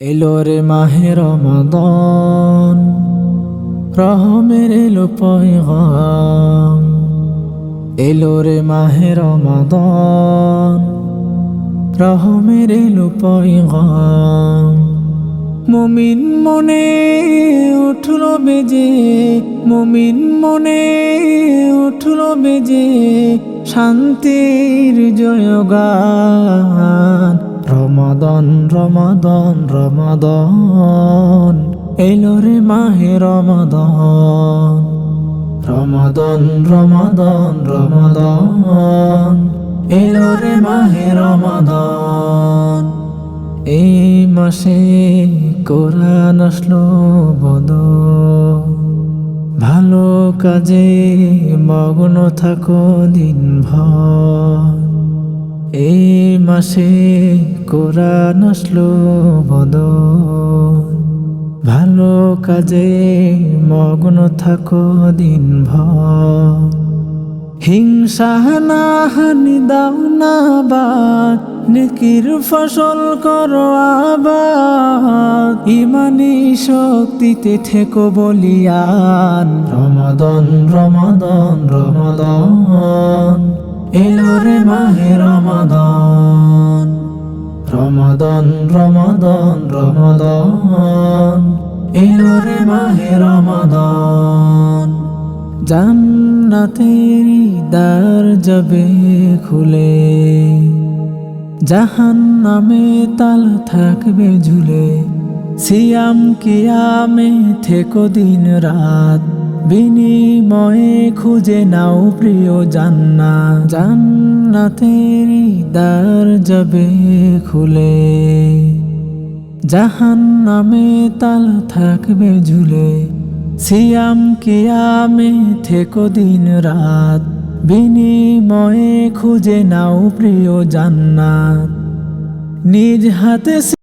এলো রে মাহে রমাদান, রহমের এলো পয়গাম। এলো রে মাহে রমাদান, রহমের এলো পয়গাম। মুমিন মনে উঠলো বেজে, মুমিন মনে উঠলো বেজে, শান্তির জয়গান। রমাদান রমাদান রমাদান, এলো রে মাহে রমাদান। রমাদান রমাদান রমাদান, এলো রে মাহে রমাদান। এই মাসে কোরআন আসলো বদর, ভালো কাজে মগ্ন থাকো দিনভর। এই মাসে কোরআন আসলো বদর, ভালো কাজে মগ্ন থাকো দিনভর। হিংসা না হানি দাও না বাদ, নেকির ফসল করো আবাদ। ইমানি শক্তিতে থেকো বলিয়ান। রমাদান রমাদান রমাদান, এলো রে মাহে রমাদান। রমাদান রমাদান রমাদান, এলো রে মাহে রমাদান। জান্নাতেরি দ্বার যাবে খুলে, জাহান্নামে তাল থাকবে ঝুলে। সিয়াম কিয়ামে থেকো দিন রাত, বিনিময়ে খুঁজে নাও প্রিয় জান্নাত। জান্নাতেরি দ্বার যাবে খুলে, জাহান্নামে তাল থাকবে ঝুলে। সিয়াম কিয়ামে থেকো দিন রাত, বিনিময়ে খুঁজে নাও প্রিয় জান্নাত। নিজ হাতে